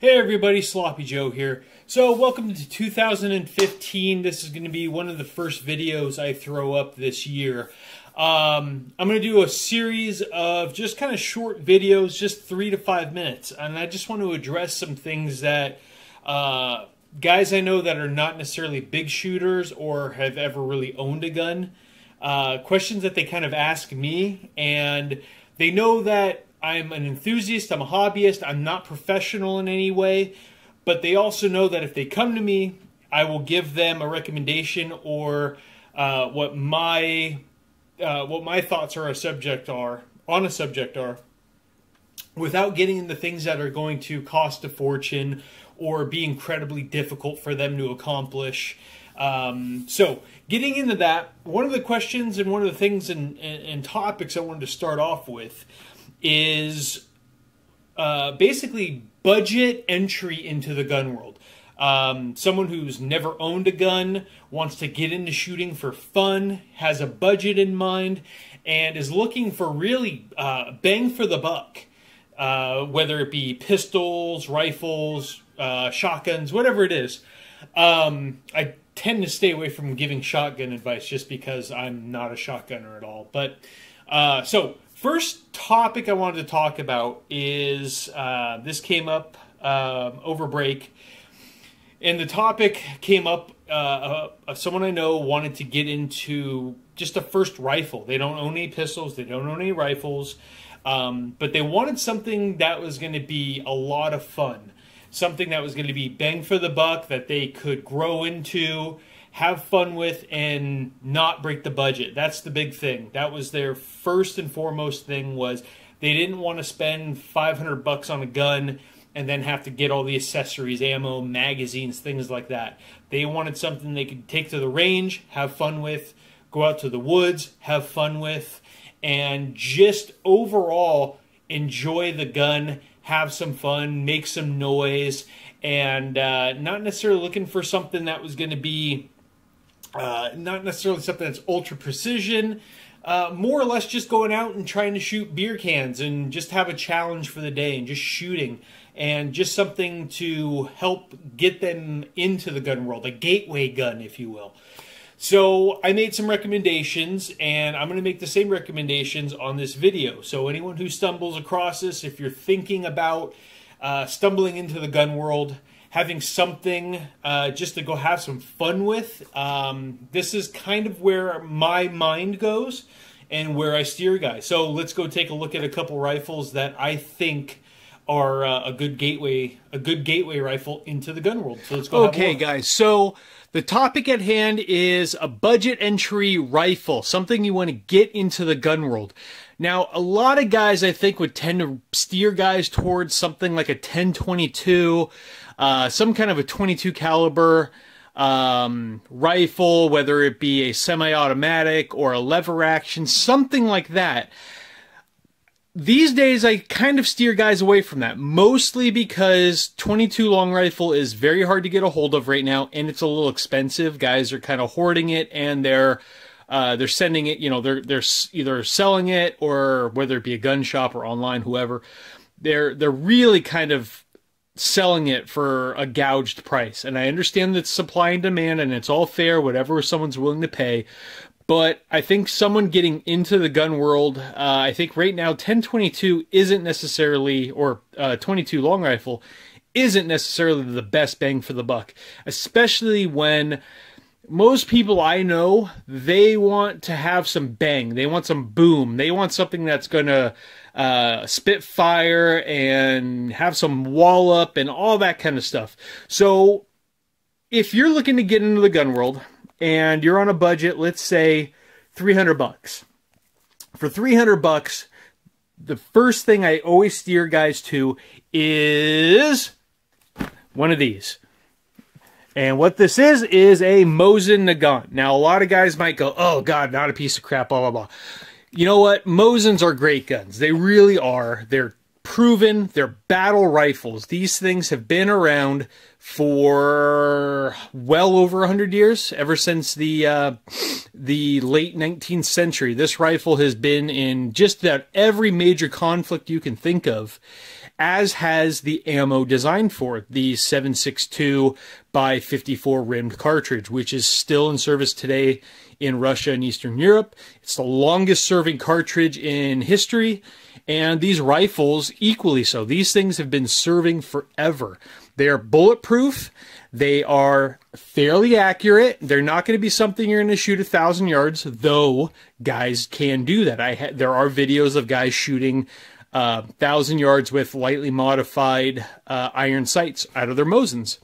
Hey everybody, Sloppy Joe here. So welcome to 2015. This is going to be one of the first videos I throw up this year. I'm going to do a series of just kind of short videos, just 3 to 5 minutes. And I just want to address some things that guys I know that are not necessarily big shooters or have ever really owned a gun. Questions that they kind of ask me, and they know that I'm an enthusiast, I'm a hobbyist, I'm not professional in any way, but they also know that if they come to me, I will give them a recommendation or what my thoughts are on a subject are, without getting into things that are going to cost a fortune or be incredibly difficult for them to accomplish. So getting into that, one of the questions and one of the things and topics I wanted to start off with is basically budget entry into the gun world. Someone who's never owned a gun, wants to get into shooting for fun, has a budget in mind, and is looking for really bang for the buck. Whether it be pistols, rifles, shotguns, whatever it is. I tend to stay away from giving shotgun advice just because I'm not a shotgunner at all. But so first topic I wanted to talk about is this came up over break, and the topic came up. Someone I know wanted to get into just a first rifle. They don't own any pistols. They don't own any rifles. But they wanted something that was going to be a lot of fun. Something that was going to be bang for the buck, that they could grow into, have fun with, and not break the budget. That's the big thing. That was their first and foremost thing, was they didn't want to spend $500 on a gun and then have to get all the accessories, ammo, magazines, things like that. They wanted something they could take to the range, have fun with, go out to the woods, have fun with, and just overall enjoy the gun, have some fun, make some noise, and not necessarily looking for something that was going to be, not necessarily something that's ultra precision, more or less just going out and trying to shoot beer cans and just have a challenge for the day and just shooting, and just something to help get them into the gun world, a gateway gun, if you will. So I made some recommendations, and I'm going to make the same recommendations on this video. So anyone who stumbles across this, if you're thinking about stumbling into the gun world, having something just to go have some fun with, this is kind of where my mind goes and where I steer guys. So let's go take a look at a couple rifles that I think are a good gateway rifle into the gun world. So let's go. Okay, guys. So the topic at hand is a budget entry rifle, something you want to get into the gun world. Now, a lot of guys, I think, would tend to steer guys towards something like a 10-22, some kind of a 22 caliber rifle, whether it be a semi-automatic or a lever action, something like that. These days, I kind of steer guys away from that, mostly because 22 long rifle is very hard to get a hold of right now, and it's a little expensive. Guys are kind of hoarding it, and they're sending it, you know, they're either selling it, or whether it be a gun shop or online, whoever, they're really kind of selling it for a gouged price. And I understand that supply and demand, and it's all fair, whatever someone's willing to pay. But I think someone getting into the gun world, I think right now 10-22 isn't necessarily, or 22 long rifle isn't necessarily the best bang for the buck. Especially when most people I know, they want to have some bang. They want some boom. They want something that's going to spit fire and have some wall up and all that kind of stuff. So if you're looking to get into the gun world, and you're on a budget, let's say $300. For $300, the first thing I always steer guys to is one of these. And what this is a Mosin Nagant. Now, a lot of guys might go, oh God, not a piece of crap, blah, blah, blah. You know what? Mosins are great guns. They really are. They're proven. They're battle rifles. These things have been around for well over 100 years, ever since the late 19th century. This rifle has been in just about every major conflict you can think of, as has the ammo designed for it, the 7.62 by 54 rimmed cartridge, which is still in service today in Russia and Eastern Europe. It's the longest serving cartridge in history, and these rifles equally so. These things have been serving forever. They are bulletproof. They are fairly accurate. They're not going to be something you're going to shoot 1,000 yards, though guys can do that. There are videos of guys shooting 1,000 yards with lightly modified iron sights out of their Mosins.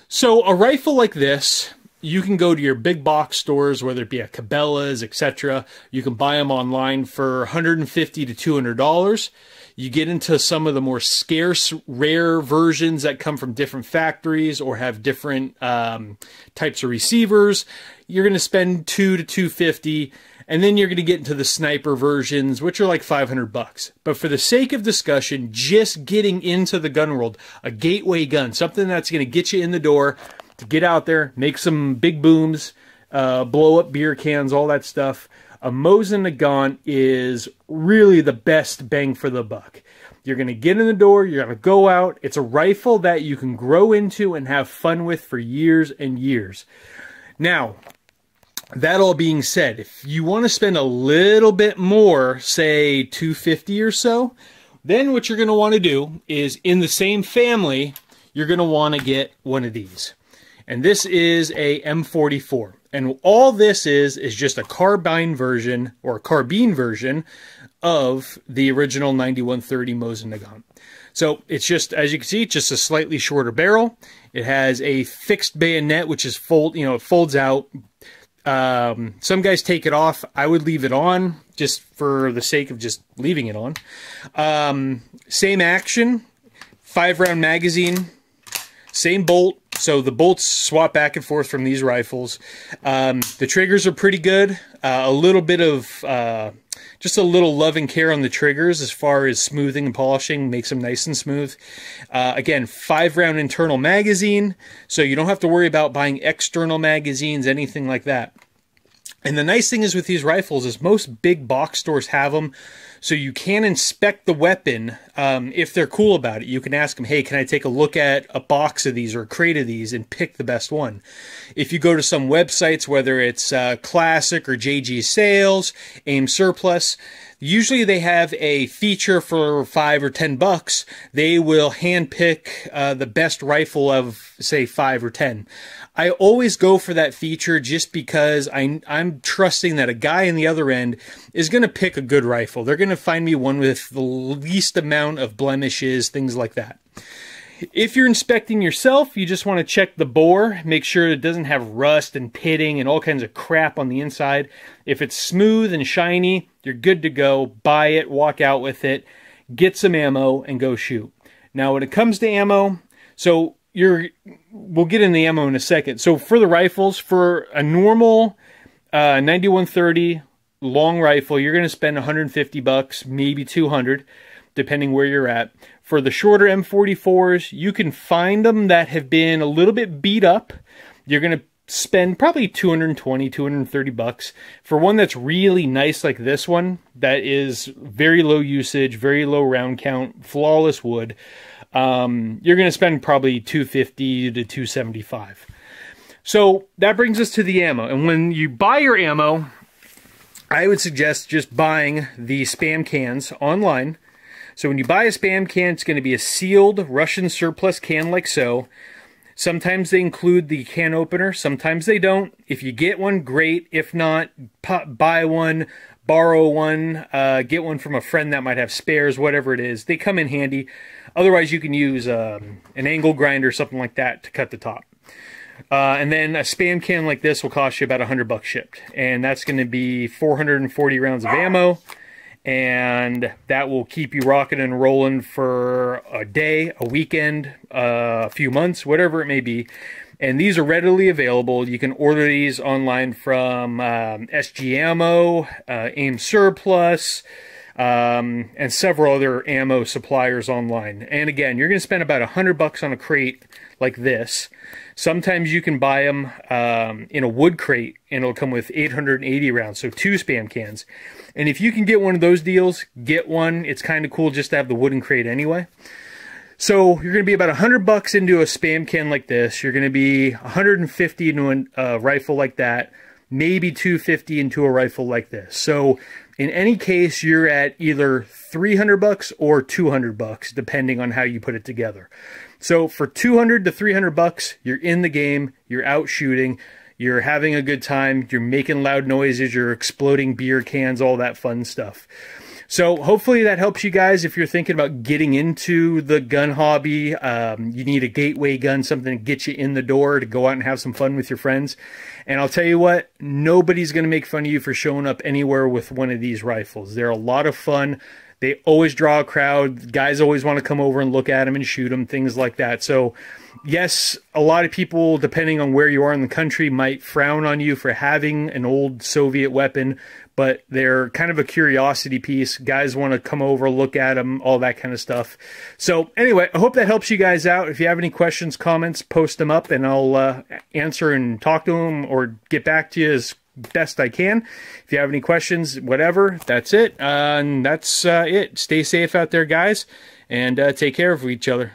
So a rifle like this, you can go to your big box stores, whether it be at Cabela's, etc. You can buy them online for $150 to $200. You get into some of the more scarce, rare versions that come from different factories or have different types of receivers. You're going to spend $200 to $250, and then you're going to get into the sniper versions, which are like $500. But for the sake of discussion, just getting into the gun world, a gateway gun, something that's going to get you in the door to get out there, make some big booms, blow up beer cans, all that stuff. A Mosin Nagant is really the best bang for the buck. You're going to get in the door, you're going to go out. It's a rifle that you can grow into and have fun with for years and years. Now, that all being said, if you want to spend a little bit more, say $250 or so, then what you're going to want to do is, in the same family, you're going to want to get one of these. And this is a M44. And all this is just a carbine version, or a carbine version, of the original 9130 Mosin Nagant. So it's just, as you can see, just a slightly shorter barrel. It has a fixed bayonet, which is it folds out. Some guys take it off. I would leave it on, just for the sake of just leaving it on. Same action, 5-round magazine, same bolt. So the bolts swap back and forth from these rifles. The triggers are pretty good. A little bit of, just a little love and care on the triggers as far as smoothing and polishing, makes them nice and smooth. Again, 5-round internal magazine, so you don't have to worry about buying external magazines, anything like that. And the nice thing is with these rifles is most big box stores have them, so you can inspect the weapon if they're cool about it. You can ask them, hey, can I take a look at a box of these or a crate of these and pick the best one? If you go to some websites, whether it's Classic or JG Sales, Aim Surplus, usually they have a feature for $5 or $10. They will handpick the best rifle of, say, 5 or 10. I always go for that feature just because I'm trusting that a guy on the other end is going to pick a good rifle. They're going to find me one with the least amount of blemishes, things like that. If you're inspecting yourself, you just want to check the bore, make sure it doesn't have rust and pitting and all kinds of crap on the inside. If it's smooth and shiny, you're good to go. Buy it, walk out with it, get some ammo, and go shoot. Now, when it comes to ammo, so we'll get in the ammo in a second. So for the rifles, for a normal 9130 long rifle, you're going to spend $150, maybe $200, depending where you're at. For the shorter M44s, you can find them that have been a little bit beat up. You're going to spend probably $220, $230. For one that's really nice like this one, that is very low usage, very low round count, flawless wood, you're going to spend probably $250 to $275. So that brings us to the ammo. And when you buy your ammo, I would suggest just buying the Spam cans online. So when you buy a Spam can, it's going to be a sealed Russian surplus can like so. Sometimes they include the can opener, sometimes they don't. If you get one, great. If not, buy one, borrow one, get one from a friend that might have spares, whatever it is. They come in handy. Otherwise, you can use an angle grinder or something like that to cut the top. And then a Spam can like this will cost you about $100 shipped. And that's going to be 440 rounds of ammo. And that will keep you rocking and rolling for a day, a weekend, a few months, whatever it may be. And these are readily available. You can order these online from SG Ammo, Aim Surplus, and several other ammo suppliers online. And again, you're going to spend about $100 on a crate like this. Sometimes you can buy them in a wood crate, and it'll come with 880 rounds, so 2 spam cans. And if you can get one of those deals, get one. It's kind of cool just to have the wooden crate anyway. So you're going to be about $100 into a spam can like this. You're going to be $150 into a rifle like that, maybe $250 into a rifle like this. So in any case, you're at either $300 or $200, depending on how you put it together. So for $200 to $300, you're in the game, you're out shooting, you're having a good time, you're making loud noises, you're exploding beer cans, all that fun stuff. So hopefully that helps you guys if you're thinking about getting into the gun hobby. You need a gateway gun, something to get you in the door to go out and have some fun with your friends. And I'll tell you what, nobody's going to make fun of you for showing up anywhere with one of these rifles. They're a lot of fun. They always draw a crowd. Guys always want to come over and look at them and shoot them, things like that. So yes, a lot of people, depending on where you are in the country, might frown on you for having an old Soviet weapon, but they're kind of a curiosity piece. Guys want to come over, look at them, all that kind of stuff. So anyway, I hope that helps you guys out. If you have any questions, comments, post them up, and I'll answer and talk to them or get back to you as best I can. If you have any questions, whatever, that's it. And that's it. Stay safe out there, guys, and take care of each other.